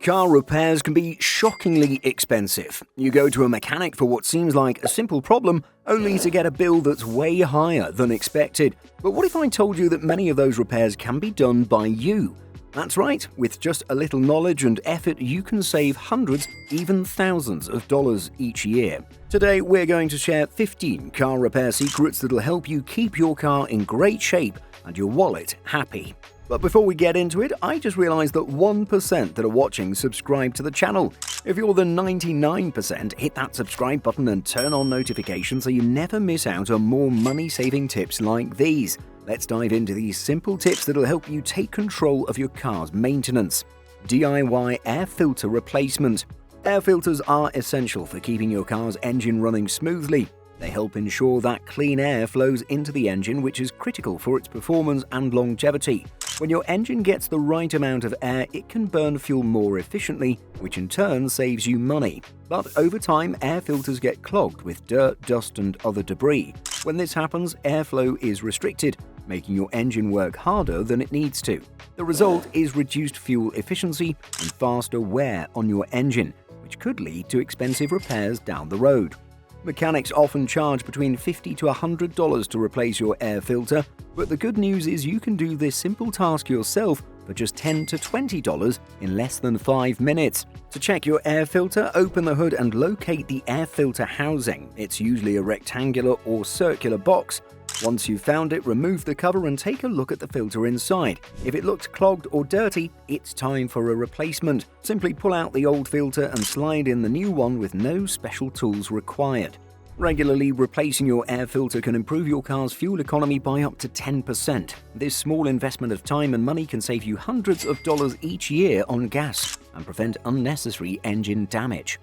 Car repairs can be shockingly expensive. You go to a mechanic for what seems like a simple problem, only to get a bill that's way higher than expected. But what if I told you that many of those repairs can be done by you? That's right, with just a little knowledge and effort, you can save hundreds, even thousands of dollars each year. Today, we're going to share 15 car repair secrets that'll help you keep your car in great shape and your wallet happy. But before we get into it, I just realized that 1% that are watching subscribe to the channel. If you're the 99%, hit that subscribe button and turn on notifications so you never miss out on more money-saving tips like these. Let's dive into these simple tips that'll help you take control of your car's maintenance. DIY air filter replacement. Air filters are essential for keeping your car's engine running smoothly. They help ensure that clean air flows into the engine, which is critical for its performance and longevity. When your engine gets the right amount of air, it can burn fuel more efficiently, which in turn saves you money. But over time, air filters get clogged with dirt, dust, and other debris. When this happens, airflow is restricted, making your engine work harder than it needs to. The result is reduced fuel efficiency and faster wear on your engine, which could lead to expensive repairs down the road. Mechanics often charge between $50 to $100 to replace your air filter, but the good news is you can do this simple task yourself for just $10 to $20 in less than 5 minutes. To check your air filter, open the hood and locate the air filter housing. It's usually a rectangular or circular box. Once you've found it, remove the cover and take a look at the filter inside. If it looks clogged or dirty, it's time for a replacement. Simply pull out the old filter and slide in the new one with no special tools required. Regularly replacing your air filter can improve your car's fuel economy by up to 10%. This small investment of time and money can save you hundreds of dollars each year on gas and prevent unnecessary engine damage.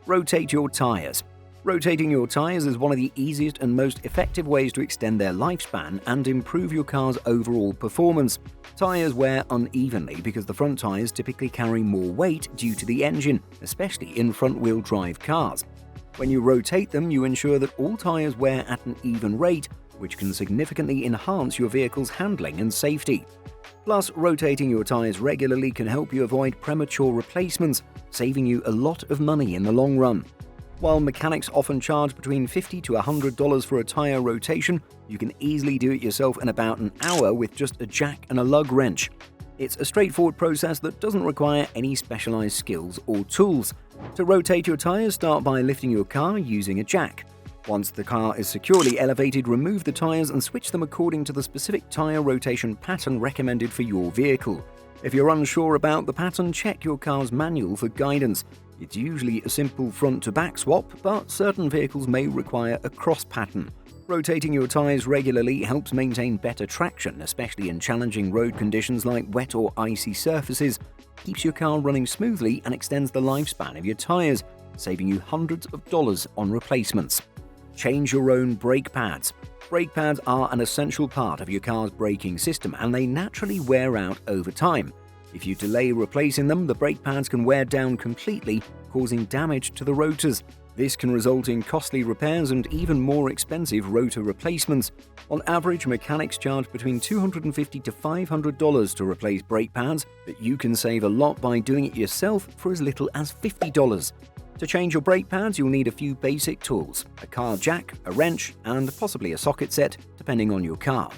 Rotate your tires. Rotating your tires is one of the easiest and most effective ways to extend their lifespan and improve your car's overall performance. Tires wear unevenly because the front tires typically carry more weight due to the engine, especially in front-wheel drive cars. When you rotate them, you ensure that all tires wear at an even rate, which can significantly enhance your vehicle's handling and safety. Plus, rotating your tires regularly can help you avoid premature replacements, saving you a lot of money in the long run. While mechanics often charge between $50 to $100 for a tire rotation, you can easily do it yourself in about an hour with just a jack and a lug wrench. It's a straightforward process that doesn't require any specialized skills or tools. To rotate your tires, start by lifting your car using a jack. Once the car is securely elevated, remove the tires and switch them according to the specific tire rotation pattern recommended for your vehicle. If you're unsure about the pattern, check your car's manual for guidance. It's usually a simple front-to-back swap, but certain vehicles may require a cross pattern. Rotating your tires regularly helps maintain better traction, especially in challenging road conditions like wet or icy surfaces, keeps your car running smoothly and extends the lifespan of your tires, saving you hundreds of dollars on replacements. Change your own brake pads. Brake pads are an essential part of your car's braking system and they naturally wear out over time. If you delay replacing them, the brake pads can wear down completely, causing damage to the rotors. This can result in costly repairs and even more expensive rotor replacements. On average, mechanics charge between $250 to $500 to replace brake pads, but you can save a lot by doing it yourself for as little as $50. To change your brake pads, you'll need a few basic tools: a car jack, a wrench, and possibly a socket set, depending on your car.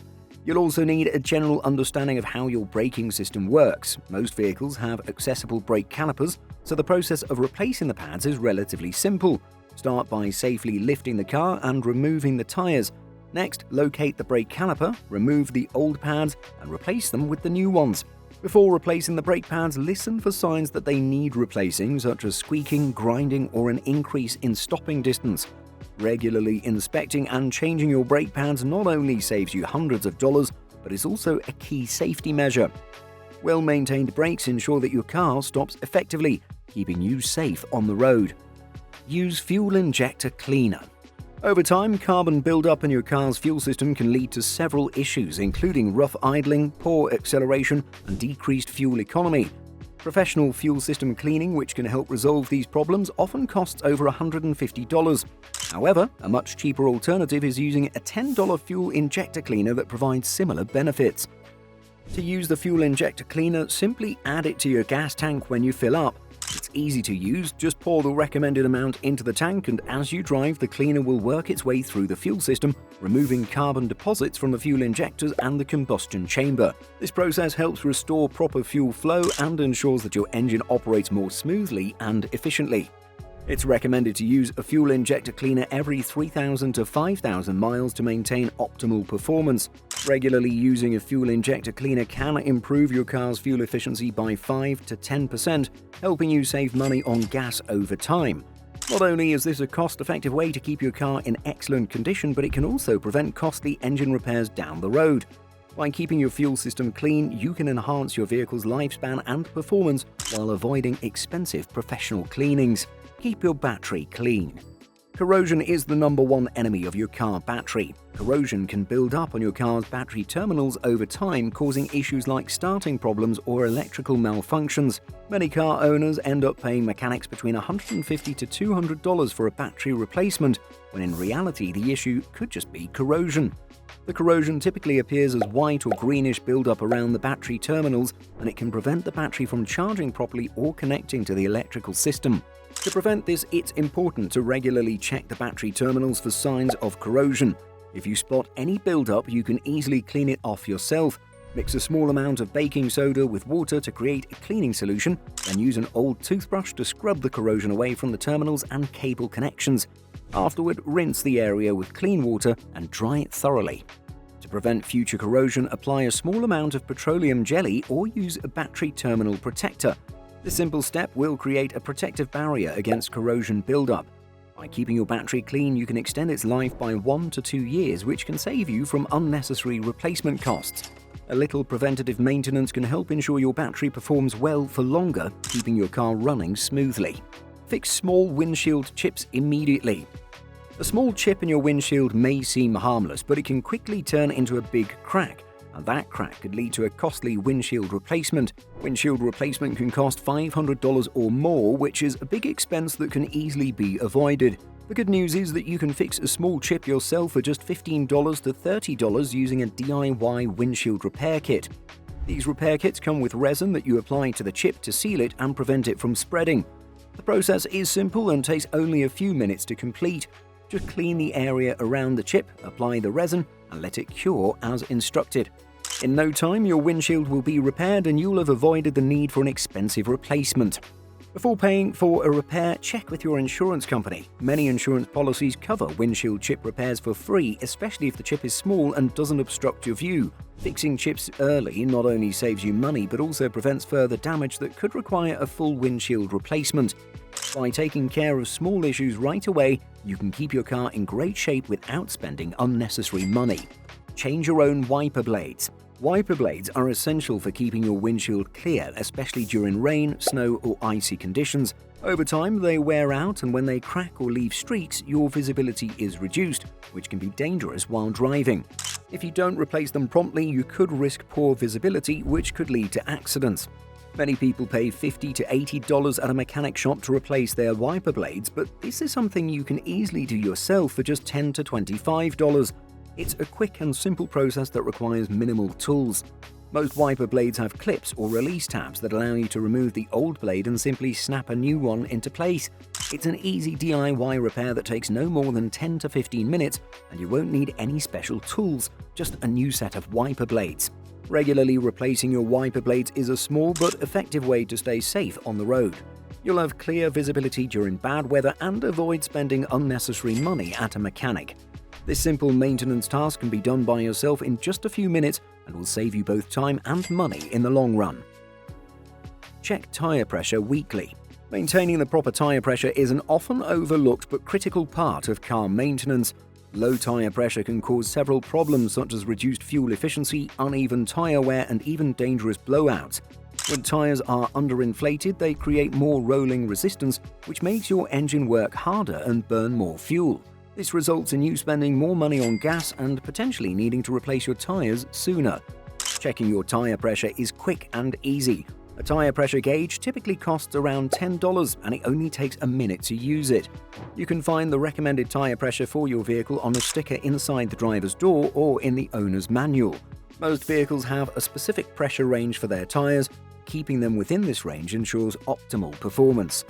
You'll also need a general understanding of how your braking system works. Most vehicles have accessible brake calipers, so the process of replacing the pads is relatively simple. Start by safely lifting the car and removing the tires. Next, locate the brake caliper, remove the old pads, and replace them with the new ones. Before replacing the brake pads, listen for signs that they need replacing, such as squeaking, grinding, or an increase in stopping distance. Regularly inspecting and changing your brake pads not only saves you hundreds of dollars, but is also a key safety measure. Well-maintained brakes ensure that your car stops effectively, keeping you safe on the road. Use fuel injector cleaner. Over time, carbon buildup in your car's fuel system can lead to several issues, including rough idling, poor acceleration, and decreased fuel economy. Professional fuel system cleaning, which can help resolve these problems, often costs over $150. However, a much cheaper alternative is using a $10 fuel injector cleaner that provides similar benefits. To use the fuel injector cleaner, simply add it to your gas tank when you fill up. It's easy to use, just pour the recommended amount into the tank, and as you drive, the cleaner will work its way through the fuel system, removing carbon deposits from the fuel injectors and the combustion chamber. This process helps restore proper fuel flow and ensures that your engine operates more smoothly and efficiently. It's recommended to use a fuel injector cleaner every 3,000 to 5,000 miles to maintain optimal performance. Regularly using a fuel injector cleaner can improve your car's fuel efficiency by 5 to 10%, helping you save money on gas over time. Not only is this a cost-effective way to keep your car in excellent condition, but it can also prevent costly engine repairs down the road. By keeping your fuel system clean, you can enhance your vehicle's lifespan and performance while avoiding expensive professional cleanings. Keep your battery clean. Corrosion is the #1 enemy of your car battery. Corrosion can build up on your car's battery terminals over time, causing issues like starting problems or electrical malfunctions. Many car owners end up paying mechanics between $150 to $200 for a battery replacement, when in reality the issue could just be corrosion. The corrosion typically appears as white or greenish buildup around the battery terminals, and it can prevent the battery from charging properly or connecting to the electrical system. To prevent this, it's important to regularly check the battery terminals for signs of corrosion. If you spot any buildup, you can easily clean it off yourself. Mix a small amount of baking soda with water to create a cleaning solution, then use an old toothbrush to scrub the corrosion away from the terminals and cable connections. Afterward, rinse the area with clean water and dry it thoroughly. To prevent future corrosion, apply a small amount of petroleum jelly or use a battery terminal protector. This simple step will create a protective barrier against corrosion buildup. By keeping your battery clean, you can extend its life by 1 to 2 years, which can save you from unnecessary replacement costs. A little preventative maintenance can help ensure your battery performs well for longer, keeping your car running smoothly. Fix small windshield chips immediately. A small chip in your windshield may seem harmless, but it can quickly turn into a big crack, and that crack could lead to a costly windshield replacement. Windshield replacement can cost $500 or more, which is a big expense that can easily be avoided. The good news is that you can fix a small chip yourself for just $15 to $30 using a DIY windshield repair kit. These repair kits come with resin that you apply to the chip to seal it and prevent it from spreading. The process is simple and takes only a few minutes to complete. Just clean the area around the chip, apply the resin, and let it cure as instructed. In no time, your windshield will be repaired and you'll have avoided the need for an expensive replacement. Before paying for a repair, check with your insurance company. Many insurance policies cover windshield chip repairs for free, especially if the chip is small and doesn't obstruct your view. Fixing chips early not only saves you money, but also prevents further damage that could require a full windshield replacement. By taking care of small issues right away, you can keep your car in great shape without spending unnecessary money. Change your own wiper blades. Wiper blades are essential for keeping your windshield clear, especially during rain, snow, or icy conditions. Over time, they wear out, and when they crack or leave streaks, your visibility is reduced, which can be dangerous while driving. If you don't replace them promptly, you could risk poor visibility, which could lead to accidents. Many people pay $50 to $80 at a mechanic shop to replace their wiper blades, but this is something you can easily do yourself for just $10 to $25. It's a quick and simple process that requires minimal tools. Most wiper blades have clips or release tabs that allow you to remove the old blade and simply snap a new one into place. It's an easy DIY repair that takes no more than 10 to 15 minutes, and you won't need any special tools, just a new set of wiper blades. Regularly replacing your wiper blades is a small but effective way to stay safe on the road. You'll have clear visibility during bad weather and avoid spending unnecessary money at a mechanic. This simple maintenance task can be done by yourself in just a few minutes and will save you both time and money in the long run. Check tire pressure weekly. Maintaining the proper tire pressure is an often overlooked but critical part of car maintenance. Low tire pressure can cause several problems such as reduced fuel efficiency, uneven tire wear, and even dangerous blowouts. When tires are underinflated, they create more rolling resistance, which makes your engine work harder and burn more fuel. This results in you spending more money on gas and potentially needing to replace your tires sooner. Checking your tire pressure is quick and easy. A tire pressure gauge typically costs around $10 and it only takes a minute to use it. You can find the recommended tire pressure for your vehicle on a sticker inside the driver's door or in the owner's manual. Most vehicles have a specific pressure range for their tires. Keeping them within this range ensures optimal performance.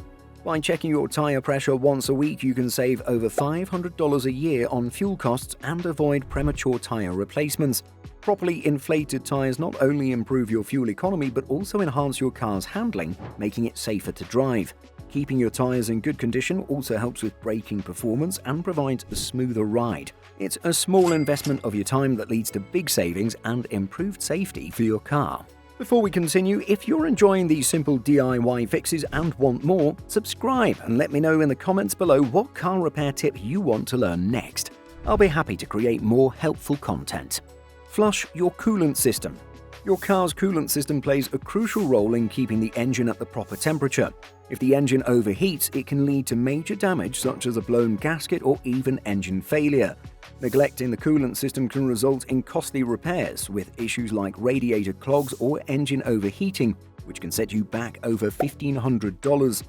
By checking your tire pressure once a week, you can save over $500 a year on fuel costs and avoid premature tire replacements. Properly inflated tires not only improve your fuel economy but also enhance your car's handling, making it safer to drive. Keeping your tires in good condition also helps with braking performance and provides a smoother ride. It's a small investment of your time that leads to big savings and improved safety for your car. Before we continue, if you're enjoying these simple DIY fixes and want more, subscribe and let me know in the comments below what car repair tip you want to learn next. I'll be happy to create more helpful content. Flush your coolant system. Your car's coolant system plays a crucial role in keeping the engine at the proper temperature. If the engine overheats, it can lead to major damage such as a blown gasket or even engine failure. Neglecting the coolant system can result in costly repairs, with issues like radiator clogs or engine overheating, which can set you back over $1,500.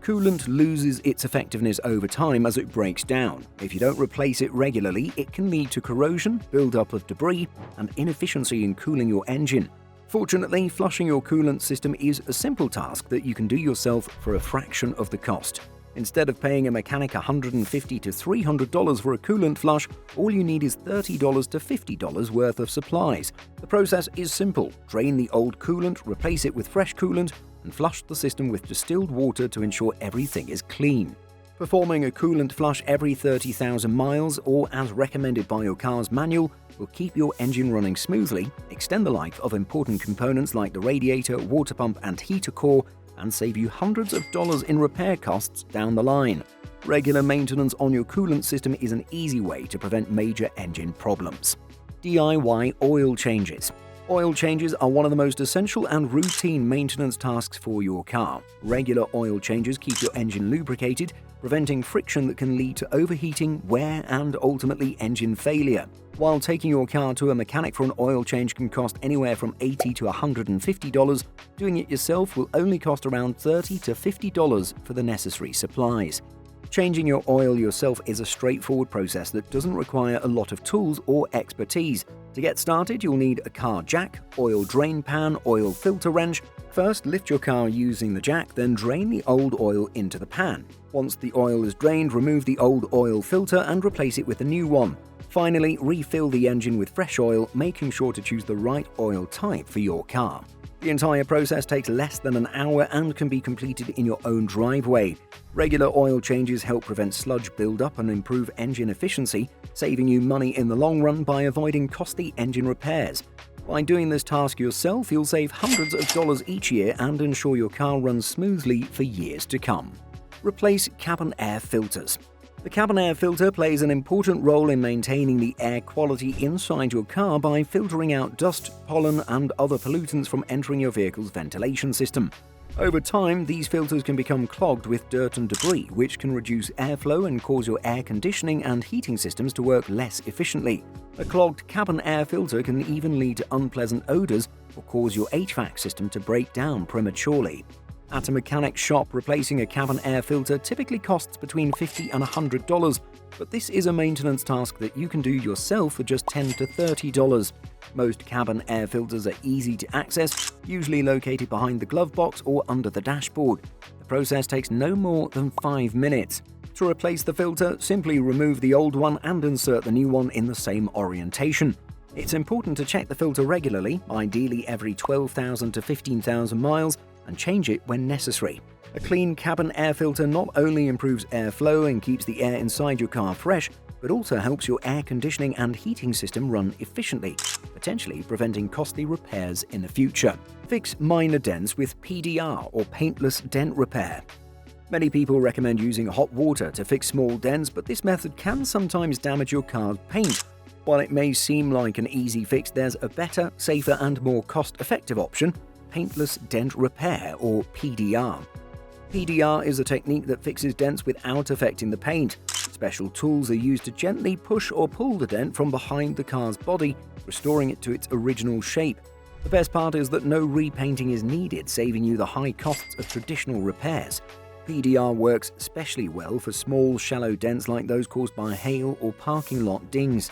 Coolant loses its effectiveness over time as it breaks down. If you don't replace it regularly, it can lead to corrosion, buildup of debris, and inefficiency in cooling your engine. Fortunately, flushing your coolant system is a simple task that you can do yourself for a fraction of the cost. Instead of paying a mechanic $150 to $300 for a coolant flush, all you need is $30 to $50 worth of supplies. The process is simple. Drain the old coolant, replace it with fresh coolant, and flush the system with distilled water to ensure everything is clean. Performing a coolant flush every 30,000 miles, or as recommended by your car's manual, will keep your engine running smoothly, extend the life of important components like the radiator, water pump, and heater core, and save you hundreds of dollars in repair costs down the line. Regular maintenance on your coolant system is an easy way to prevent major engine problems. DIY oil changes. Oil changes are one of the most essential and routine maintenance tasks for your car. Regular oil changes keep your engine lubricated, preventing friction that can lead to overheating, wear, and ultimately engine failure. While taking your car to a mechanic for an oil change can cost anywhere from $80 to $150, doing it yourself will only cost around $30 to $50 for the necessary supplies. Changing your oil yourself is a straightforward process that doesn't require a lot of tools or expertise. To get started, you'll need a car jack, oil drain pan, oil filter wrench. First, lift your car using the jack, then drain the old oil into the pan. Once the oil is drained, remove the old oil filter and replace it with a new one. Finally, refill the engine with fresh oil, making sure to choose the right oil type for your car. The entire process takes less than an hour and can be completed in your own driveway. Regular oil changes help prevent sludge buildup and improve engine efficiency, saving you money in the long run by avoiding costly engine repairs. By doing this task yourself, you'll save hundreds of dollars each year and ensure your car runs smoothly for years to come. Replace cabin air filters. The cabin air filter plays an important role in maintaining the air quality inside your car by filtering out dust, pollen, and other pollutants from entering your vehicle's ventilation system. Over time, these filters can become clogged with dirt and debris, which can reduce airflow and cause your air conditioning and heating systems to work less efficiently. A clogged cabin air filter can even lead to unpleasant odors or cause your HVAC system to break down prematurely. At a mechanic shop, replacing a cabin air filter typically costs between $50 and $100, but this is a maintenance task that you can do yourself for just $10 to $30. Most cabin air filters are easy to access, usually located behind the glove box or under the dashboard. The process takes no more than 5 minutes. To replace the filter, simply remove the old one and insert the new one in the same orientation. It's important to check the filter regularly, ideally every 12,000 to 15,000 miles, and change it when necessary. A clean cabin air filter not only improves airflow and keeps the air inside your car fresh, but also helps your air conditioning and heating system run efficiently, potentially preventing costly repairs in the future. Fix minor dents with PDR or paintless dent repair. Many people recommend using hot water to fix small dents, but this method can sometimes damage your car's paint. While it may seem like an easy fix, there's a better, safer, and more cost-effective option: paintless dent repair, or PDR. PDR is a technique that fixes dents without affecting the paint. Special tools are used to gently push or pull the dent from behind the car's body, restoring it to its original shape. The best part is that no repainting is needed, saving you the high costs of traditional repairs. PDR works especially well for small, shallow dents like those caused by hail or parking lot dings.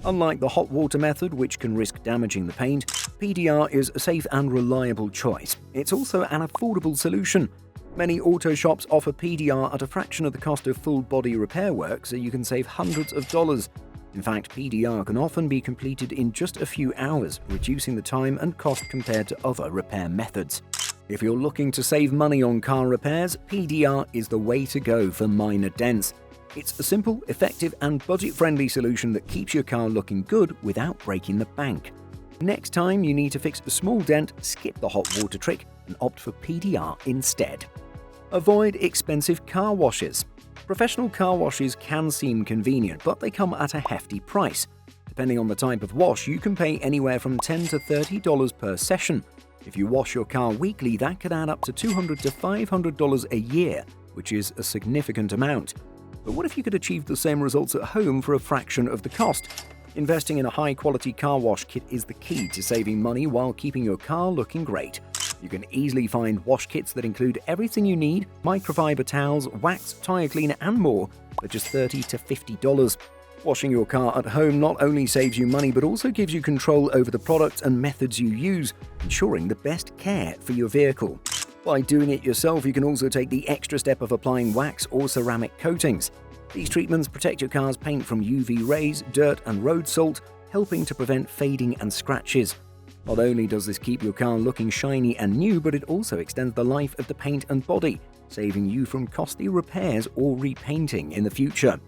Unlike the hot water method, which can risk damaging the paint, PDR is a safe and reliable choice. It's also an affordable solution. Many auto shops offer PDR at a fraction of the cost of full body repair work, so you can save hundreds of dollars. In fact, PDR can often be completed in just a few hours, reducing the time and cost compared to other repair methods. If you're looking to save money on car repairs, PDR is the way to go for minor dents. It's a simple, effective, and budget-friendly solution that keeps your car looking good without breaking the bank. Next time you need to fix a small dent, skip the hot water trick and opt for PDR instead. Avoid expensive car washes. Professional car washes can seem convenient, but they come at a hefty price. Depending on the type of wash, you can pay anywhere from $10 to $30 per session. If you wash your car weekly, that could add up to $200 to $500 a year, which is a significant amount. But what if you could achieve the same results at home for a fraction of the cost? Investing in a high-quality car wash kit is the key to saving money while keeping your car looking great. You can easily find wash kits that include everything you need: microfiber towels, wax, tire cleaner, and more for just $30 to $50. Washing your car at home not only saves you money but also gives you control over the products and methods you use, ensuring the best care for your vehicle. By doing it yourself, you can also take the extra step of applying wax or ceramic coatings. These treatments protect your car's paint from UV rays, dirt, and road salt, helping to prevent fading and scratches. Not only does this keep your car looking shiny and new, but it also extends the life of the paint and body, saving you from costly repairs or repainting in the future.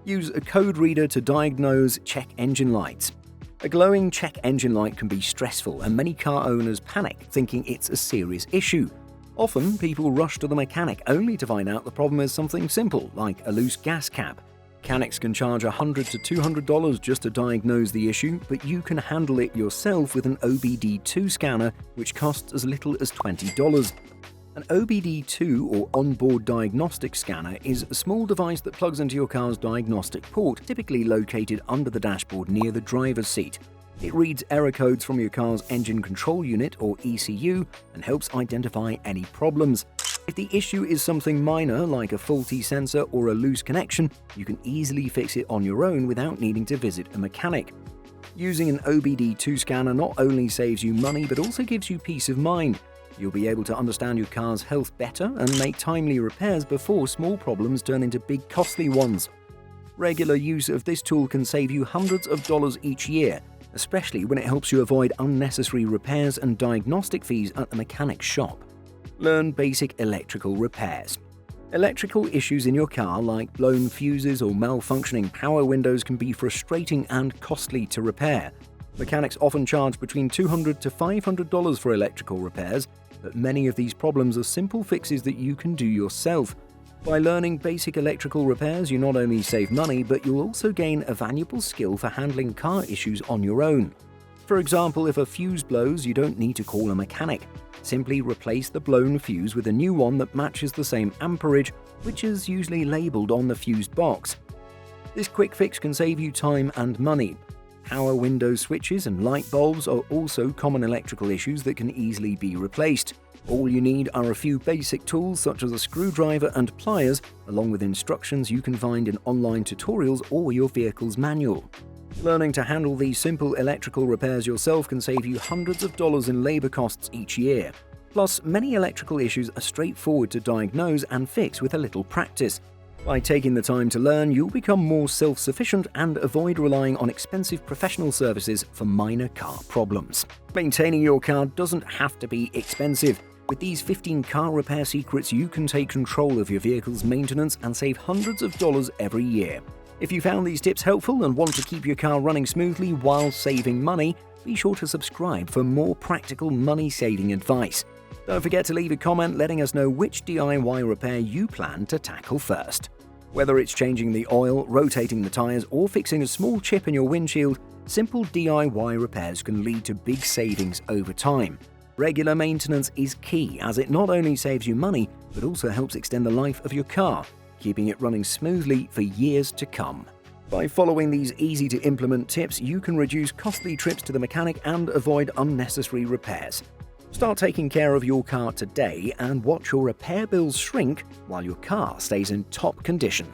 Use a code reader to diagnose check engine lights. A glowing check engine light can be stressful, and many car owners panic, thinking it's a serious issue. Often, people rush to the mechanic only to find out the problem is something simple, like a loose gas cap. Mechanics can charge $100 to $200 just to diagnose the issue, but you can handle it yourself with an OBD2 scanner, which costs as little as $20. An OBD2, or onboard diagnostic scanner, is a small device that plugs into your car's diagnostic port, typically located under the dashboard near the driver's seat. It reads error codes from your car's engine control unit, or ECU, and helps identify any problems. If the issue is something minor, like a faulty sensor or a loose connection, you can easily fix it on your own without needing to visit a mechanic. Using an OBD2 scanner not only saves you money, but also gives you peace of mind. You'll be able to understand your car's health better and make timely repairs before small problems turn into big, costly ones. Regular use of this tool can save you hundreds of dollars each year, especially when it helps you avoid unnecessary repairs and diagnostic fees at the mechanic's shop. Learn basic electrical repairs. Electrical issues in your car, like blown fuses or malfunctioning power windows, can be frustrating and costly to repair. Mechanics often charge between $200 to $500 for electrical repairs, but many of these problems are simple fixes that you can do yourself. By learning basic electrical repairs, you not only save money, but you'll also gain a valuable skill for handling car issues on your own. For example, if a fuse blows, you don't need to call a mechanic. Simply replace the blown fuse with a new one that matches the same amperage, which is usually labeled on the fuse box. This quick fix can save you time and money. Power window switches and light bulbs are also common electrical issues that can easily be replaced. All you need are a few basic tools such as a screwdriver and pliers, along with instructions you can find in online tutorials or your vehicle's manual. Learning to handle these simple electrical repairs yourself can save you hundreds of dollars in labor costs each year. Plus, many electrical issues are straightforward to diagnose and fix with a little practice. By taking the time to learn, you'll become more self-sufficient and avoid relying on expensive professional services for minor car problems. Maintaining your car doesn't have to be expensive. With these 15 car repair secrets, you can take control of your vehicle's maintenance and save hundreds of dollars every year. If you found these tips helpful and want to keep your car running smoothly while saving money, be sure to subscribe for more practical money-saving advice. Don't forget to leave a comment letting us know which DIY repair you plan to tackle first. Whether it's changing the oil, rotating the tires, or fixing a small chip in your windshield, simple DIY repairs can lead to big savings over time. Regular maintenance is key, as it not only saves you money, but also helps extend the life of your car, keeping it running smoothly for years to come. By following these easy-to-implement tips, you can reduce costly trips to the mechanic and avoid unnecessary repairs. Start taking care of your car today and watch your repair bills shrink while your car stays in top condition.